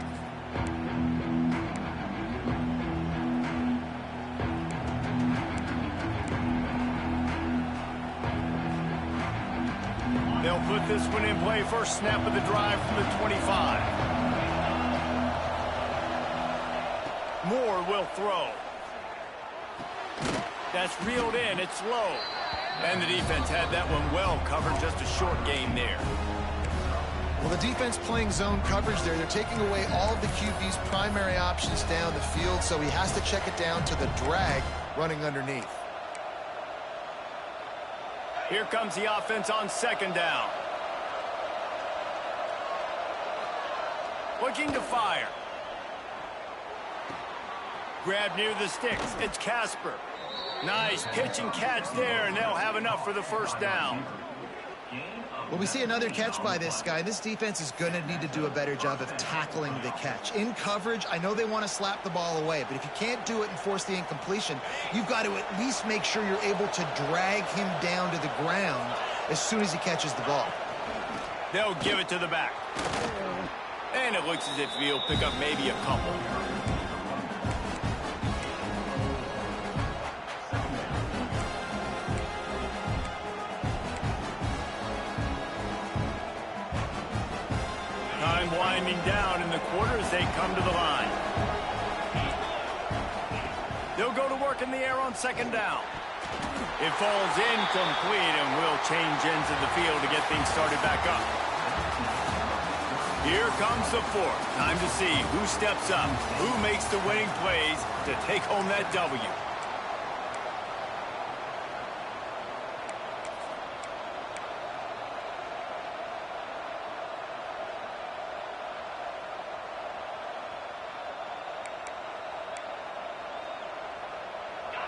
They'll put this one in play. First snap of the drive from the 25. Moore will throw. That's reeled in. It's low. And the defense had that one well covered. Just a short game there. Well, the defense playing zone coverage there. They're taking away all of the QB's primary options down the field, so he has to check it down to the drag running underneath. Here comes the offense on second down. Looking to fire. Grab near the sticks. It's Casper. Nice pitch and catch there, and they'll have enough for the first down. Well, we see another catch by this guy. This defense is going to need to do a better job of tackling the catch. In coverage, I know they want to slap the ball away, but if you can't do it and force the incompletion, you've got to at least make sure you're able to drag him down to the ground as soon as he catches the ball. They'll give it to the back. And it looks as if he'll pick up maybe a couple. Time winding down in the quarter as they come to the line. They'll go to work in the air on second down. It falls incomplete, and we'll change ends of the field to get things started back up. Here comes the fourth. Time to see who steps up, who makes the winning plays to take home that W.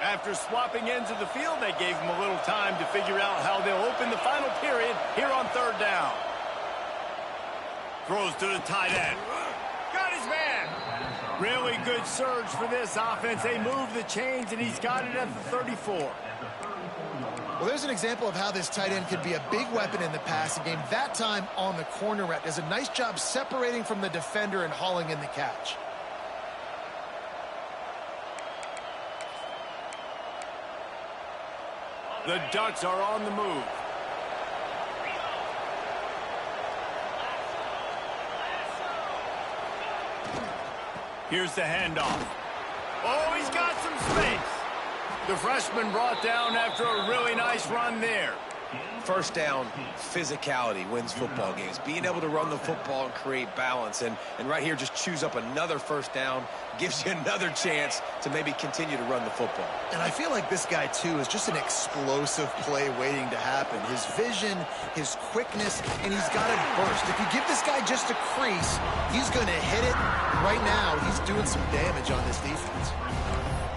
After swapping ends of the field, they gave him a little time to figure out how they'll open the final period here on third down. Throws to the tight end. Got his man. Really good surge for this offense. They move the chains, and he's got it at the 34. Well, there's an example of how this tight end could be a big weapon in the passing game. That time on the corner route. Does a nice job separating from the defender and hauling in the catch. The Ducks are on the move. Here's the handoff. Oh, he's got some space. The freshman brought down after a really nice run there. First down, physicality wins football games. Being able to run the football and create balance. And right here, just choose up another first down. Gives you another chance to maybe continue to run the football. And I feel like this guy, too, is just an explosive play waiting to happen. His vision, his quickness, and he's got a burst. If you give this guy just a crease, he's going to hit it. Right now, he's doing some damage on this defense.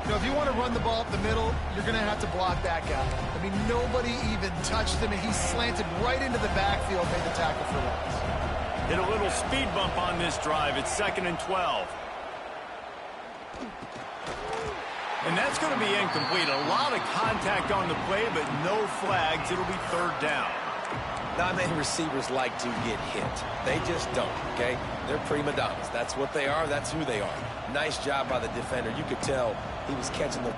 You know, if you want to run the ball up the middle, you're going to have to block that guy. I mean, nobody even touched him, and he slanted right into the backfield, made the tackle for loss. Hit a little speed bump on this drive. It's 2nd and 12. And that's going to be incomplete. A lot of contact on the play, but no flags. It'll be third down. Not many receivers like to get hit. They just don't, okay? They're prima donnas. That's what they are. That's who they are. Nice job by the defender. You could tell he was catching the...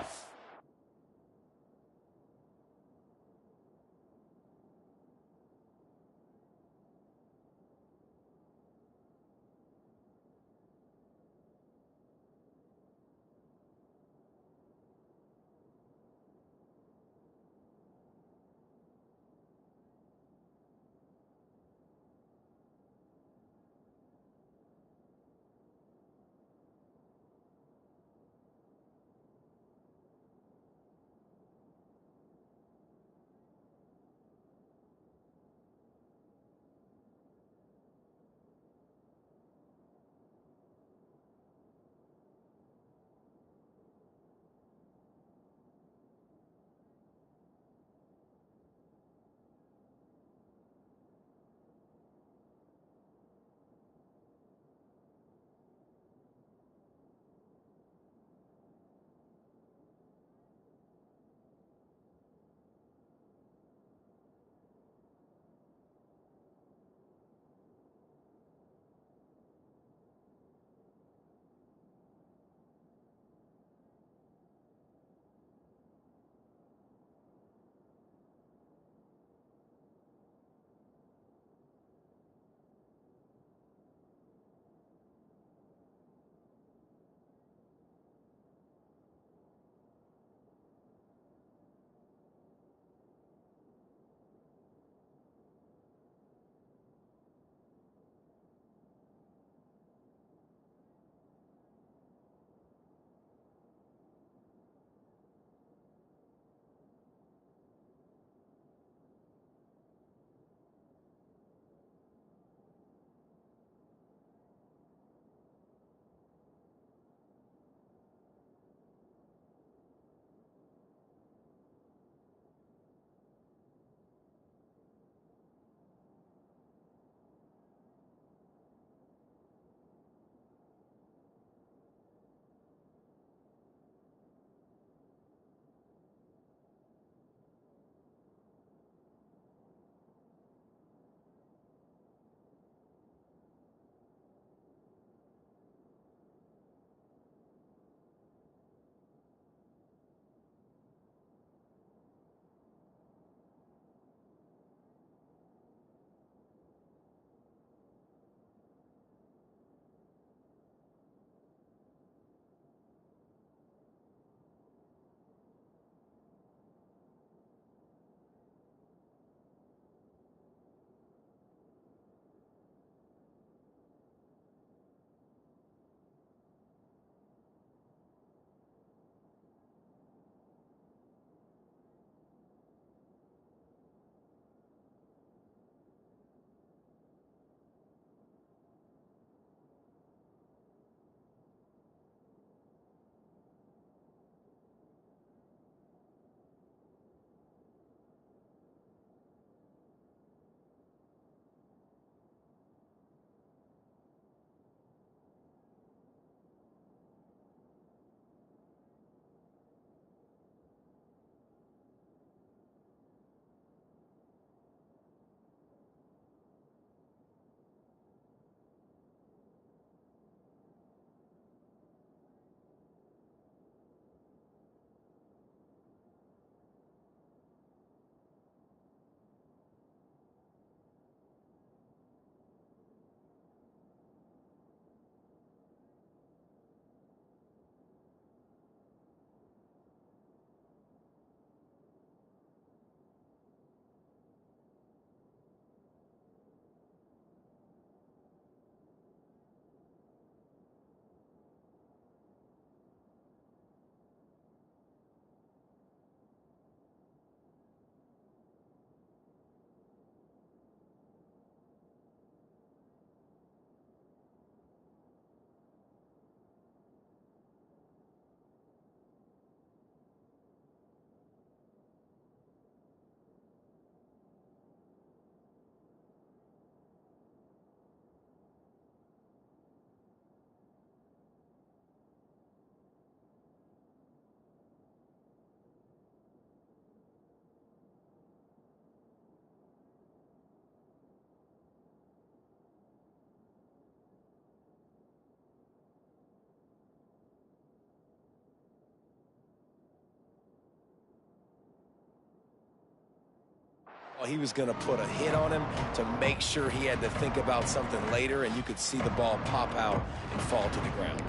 He was going to put a hit on him to make sure he had to think about something later, and you could see the ball pop out and fall to the ground.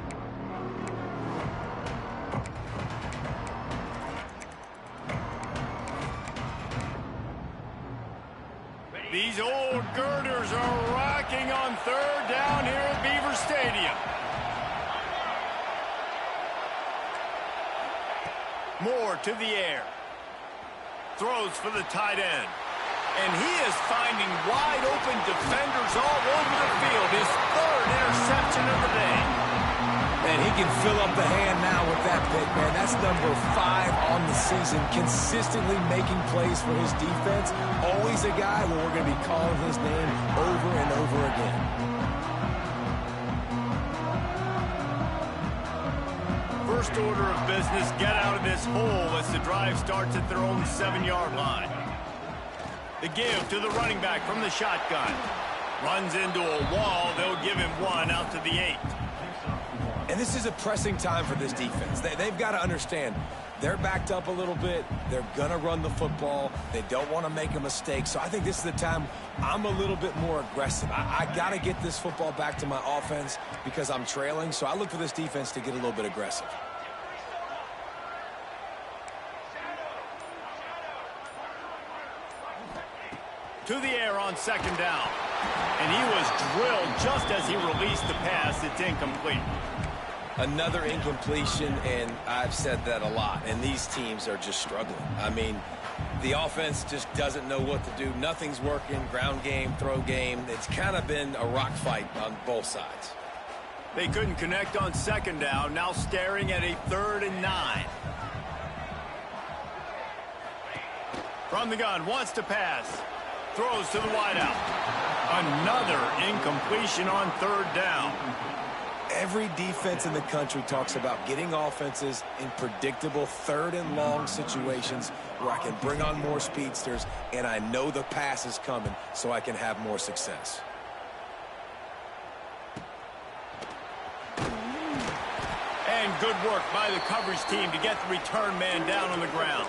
These old girders are rocking on third down here at Beaver Stadium. Moore to the air. Throws for the tight end. And he is finding wide open defenders all over the field. His third interception of the day. And he can fill up the hand now with that pick, man. That's number 5 on the season, consistently making plays for his defense. Always a guy where we're going to be calling his name over and over again. First order of business, get out of this hole as the drive starts at their own 7-yard line. The give to the running back from the shotgun. Runs into a wall. They'll give him 1 out to the 8. And this is a pressing time for this defense. They've got to understand, they're backed up a little bit. They're going to run the football. They don't want to make a mistake. So I think this is the time I'm a little bit more aggressive. I got to get this football back to my offense because I'm trailing. So I look for this defense to get a little bit aggressive. To the air on second down. And he was drilled just as he released the pass. It's incomplete. Another incompletion, and I've said that a lot, and these teams are just struggling. I mean, the offense just doesn't know what to do. Nothing's working. Ground game, throw game. It's kind of been a rock fight on both sides. They couldn't connect on second down. Now staring at a 3rd and 9. From the gun, wants to pass. Throws to the wideout. Another incompletion on 3rd down. Every defense in the country talks about getting offenses in predictable 3rd and long situations where I can bring on more speedsters and I know the pass is coming so I can have more success. And good work by the coverage team to get the return man down on the ground.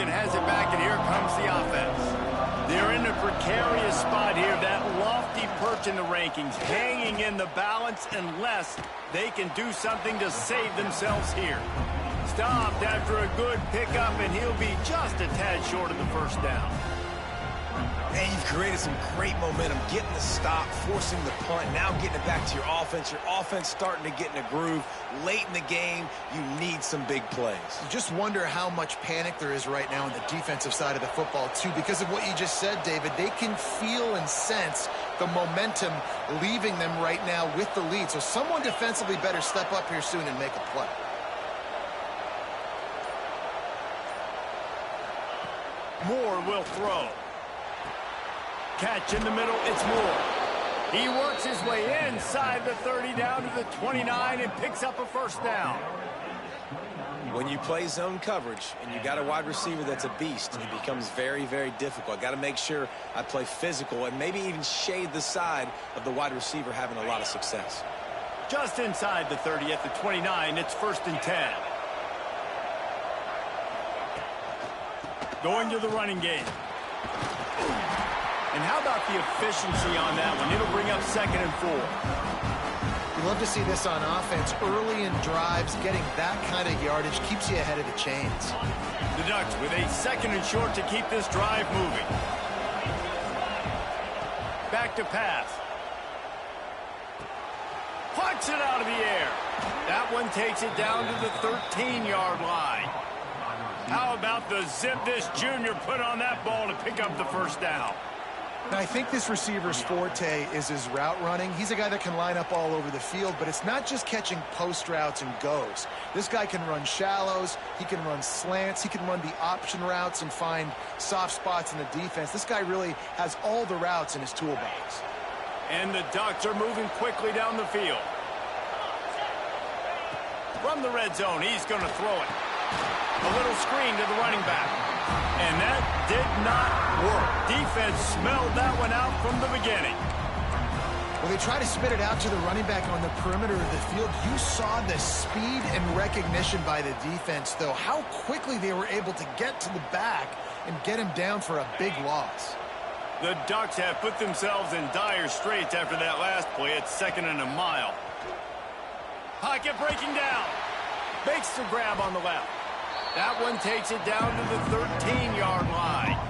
Has it back, and here comes the offense. They're in a precarious spot here, that lofty perch in the rankings, hanging in the balance unless they can do something to save themselves here. Stopped after a good pickup, and he'll be just a tad short of the first down. And you've created some great momentum, getting the stop, forcing the punt, now getting it back to your offense. Your offense starting to get in a groove. Late in the game, you need some big plays. You just wonder how much panic there is right now on the defensive side of the football, too, because of what you just said, David. They can feel and sense the momentum leaving them right now with the lead. So someone defensively better step up here soon and make a play. Moore will throw. Catch in the middle, it's Moore. He works his way inside the 30 down to the 29 and picks up a first down. When you play zone coverage and you got a wide receiver that's a beast, it becomes very, very difficult. Got to make sure I play physical and maybe even shade the side of the wide receiver having a lot of success. Just inside the 30 at the 29, it's 1st and 10. Going to the running game. And how about the efficiency on that one? It'll bring up 2nd and 4. You love to see this on offense. Early in drives, getting that kind of yardage keeps you ahead of the chains. The Ducks with a 2nd and short to keep this drive moving. Back to pass. Punts it out of the air. That one takes it down to the 13-yard line. How about the zip this junior put on that ball to pick up the first down? Now, I think this receiver's forte is his route running. He's a guy that can line up all over the field, but it's not just catching post routes and goes. This guy can run shallows, he can run slants, he can run the option routes and find soft spots in the defense. This guy really has all the routes in his toolbox. And the Ducks are moving quickly down the field. From the red zone, he's going to throw it. A little screen to the running back. And that did not work. Defense smelled that one out from the beginning. Well, they try to spit it out to the running back on the perimeter of the field. You saw the speed and recognition by the defense, though. How quickly they were able to get to the back and get him down for a big loss. The Ducks have put themselves in dire straits after that last play. It's 2nd and a mile. Pocket breaking down. Makes the grab on the left. That one takes it down to the 13-yard line.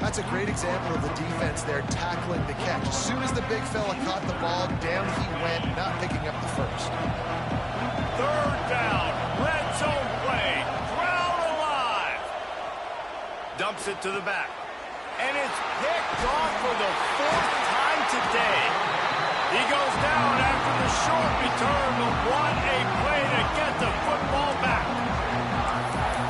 That's a great example of the defense there tackling the catch. As soon as the big fella caught the ball, down he went, not picking up the first. 3rd down. Red zone play. Crowd alive. Dumps it to the back. And it's picked off for the 4th time today. He goes down after the short return, but what a play to get the football back.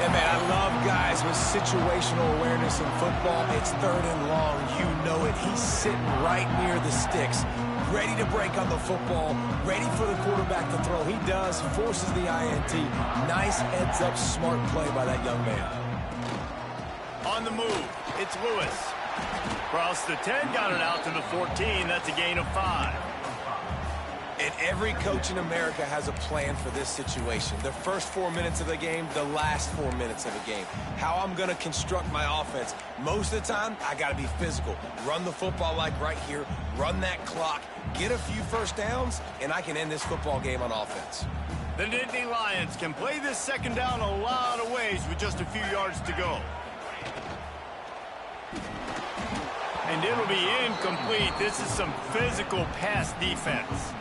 And man, I love guys with situational awareness in football. It's 3rd and long. You know it. He's sitting right near the sticks, ready to break on the football, ready for the quarterback to throw. He does, forces the INT. Nice heads-up, smart play by that young man. On the move, it's Lewis. Across the 10, got it out to the 14. That's a gain of 5. And every coach in America has a plan for this situation. The first 4 minutes of the game, the last 4 minutes of the game. How I'm going to construct my offense. Most of the time, I got to be physical. Run the football like right here. Run that clock. Get a few first downs, and I can end this football game on offense. The Nittany Lions can play this 2nd down a lot of ways with just a few yards to go. And it'll be incomplete. This is some physical pass defense.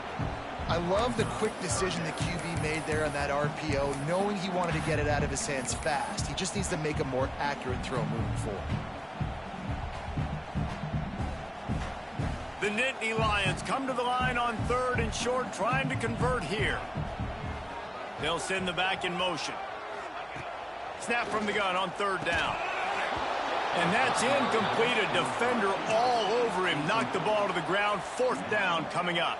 I love the quick decision the QB made there on that RPO, knowing he wanted to get it out of his hands fast. He just needs to make a more accurate throw moving forward. The Nittany Lions come to the line on 3rd and short, trying to convert here. They'll send the back in motion. Snap from the gun on 3rd down. And that's incomplete. A defender all over him. Knocked the ball to the ground. 4th down coming up.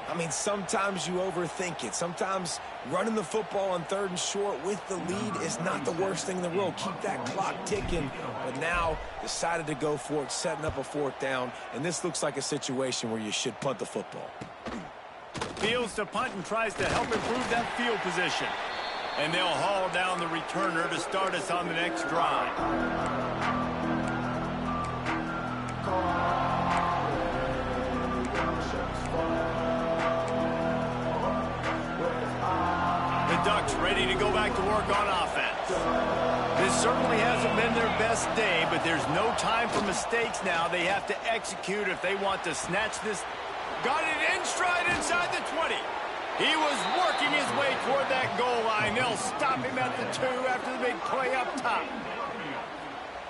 I mean, sometimes you overthink it. Sometimes running the football on 3rd and short with the lead is not the worst thing in the world. Keep that clock ticking. But now decided to go for it, setting up a 4th down. And this looks like a situation where you should punt the football. Fields to punt and tries to help improve that field position. And they'll haul down the returner to start us on the next drive. The Ducks ready to go back to work on offense. This certainly hasn't been their best day, but there's no time for mistakes now. They have to execute if they want to snatch this. Got it in stride inside the 20. He was working his way toward that goal line. They'll stop him at the 2 after the big play up top.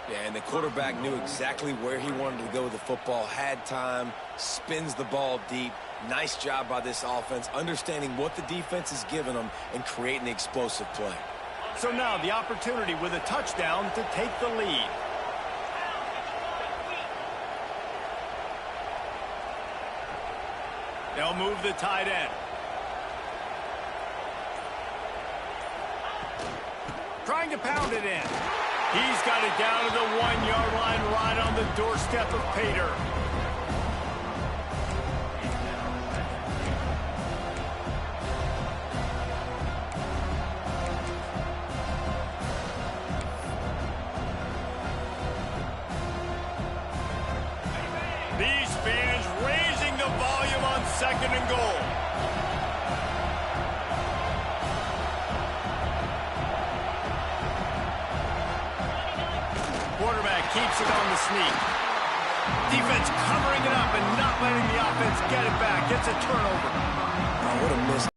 Yeah, and the quarterback knew exactly where he wanted to go with the football, had time, spins the ball deep. Nice job by this offense, understanding what the defense is giving them and creating the explosive play. So now the opportunity with a touchdown to take the lead. They'll move the tight end. Trying to pound it in. He's got it down to the 1-yard line, right on the doorstep of Pater. These fans raising the volume on 2nd and goal. Quarterback keeps it on the sneak. Defense covering it up and not letting the offense get it back. Gets a turnover. Oh, what a miss.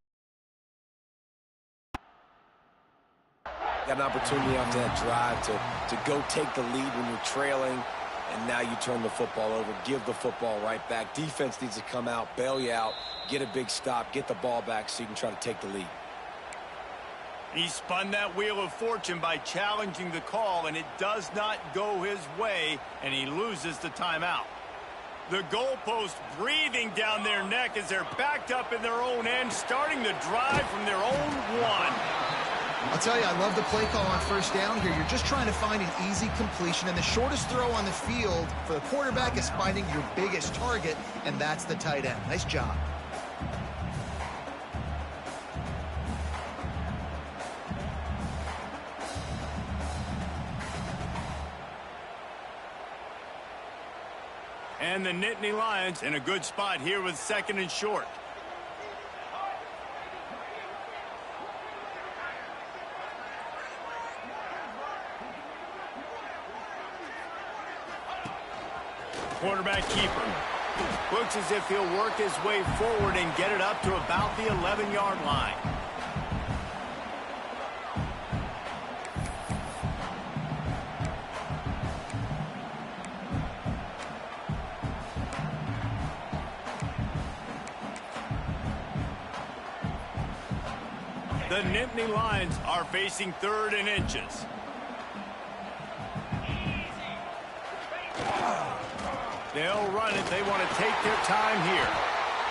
Got an opportunity after that drive to go take the lead when you're trailing, and now you turn the football over, give the football right back. Defense needs to come out, bail you out, get a big stop, get the ball back so you can try to take the lead. He spun that wheel of fortune by challenging the call, and it does not go his way, and he loses the timeout. The goalpost breathing down their neck as they're backed up in their own end, starting the drive from their own 1. I'll tell you, I love the play call on first down here. You're just trying to find an easy completion, and the shortest throw on the field for the quarterback is finding your biggest target, and that's the tight end. Nice job. And the Nittany Lions in a good spot here with 2nd and short. Quarterback keeper. Looks as if he'll work his way forward and get it up to about the 11-yard line. The Nittany Lions are facing 3rd and inches. They'll run it. They want to take their time here.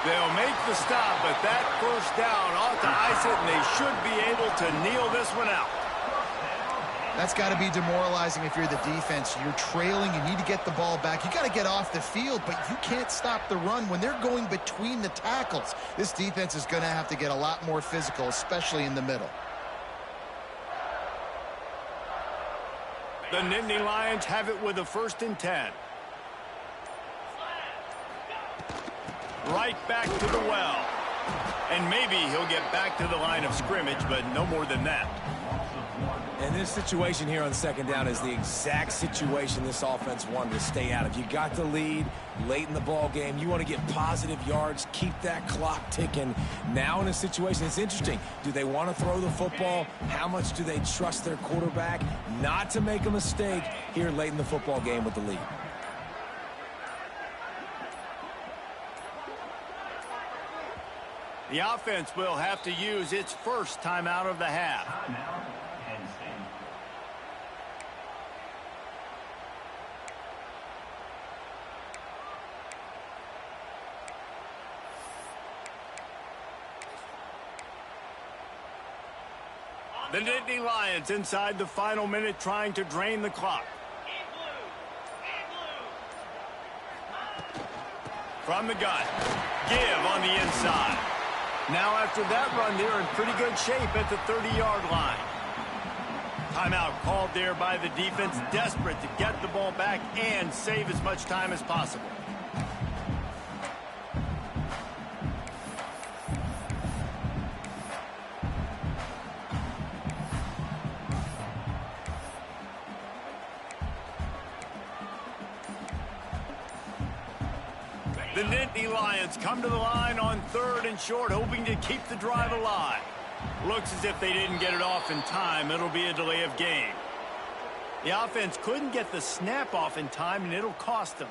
They'll make the stop, but that first down ought to ice it, and they should be able to kneel this one out. That's got to be demoralizing if you're the defense. You're trailing. You need to get the ball back. You got to get off the field, but you can't stop the run when they're going between the tackles. This defense is going to have to get a lot more physical, especially in the middle. The Nittany Lions have it with a 1st and 10. Right back to the well. And maybe he'll get back to the line of scrimmage, but no more than that. And this situation here on 2nd down is the exact situation this offense wanted to stay out of. You got the lead late in the ball game. You want to get positive yards, keep that clock ticking. Now in a situation, it's interesting. Do they want to throw the football? How much do they trust their quarterback not to make a mistake here late in the football game with the lead? The offense will have to use its first timeout of the half. The Nittany Lions inside the final minute trying to drain the clock. From the gun. Give on the inside. Now after that run, they're in pretty good shape at the 30-yard line. Timeout called there by the defense, desperate to get the ball back and save as much time as possible. The Nittany Lions come to the line on 3rd and short, hoping to keep the drive alive. Looks as if they didn't get it off in time. It'll be a delay of game. The offense couldn't get the snap off in time, and it'll cost them.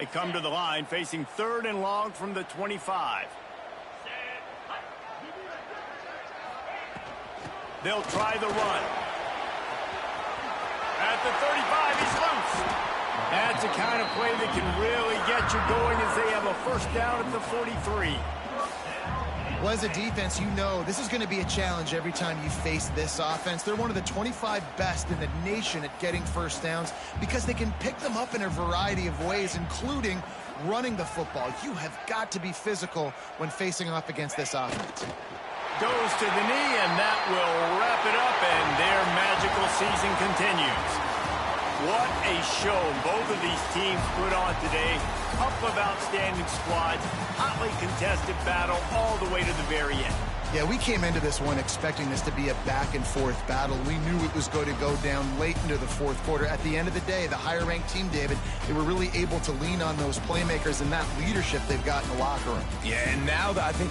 They come to the line facing 3rd and long from the 25. They'll try the run. At the 35, he's loose. That's the kind of play that can really get you going as they have a 1st down at the 43. Well, as a defense, you know this is going to be a challenge every time you face this offense. They're one of the 25 best in the nation at getting 1st downs because they can pick them up in a variety of ways, including running the football. You have got to be physical when facing off against this offense. Goes to the knee, and that will wrap it up, and their magical season continues. What a show both of these teams put on today. Couple of outstanding squads, hotly contested battle all the way to the very end. Yeah, we came into this one expecting this to be a back-and-forth battle. We knew it was going to go down late into the 4th quarter. At the end of the day, the higher-ranked team, David, they were really able to lean on those playmakers and that leadership they've got in the locker room. Yeah, and now I think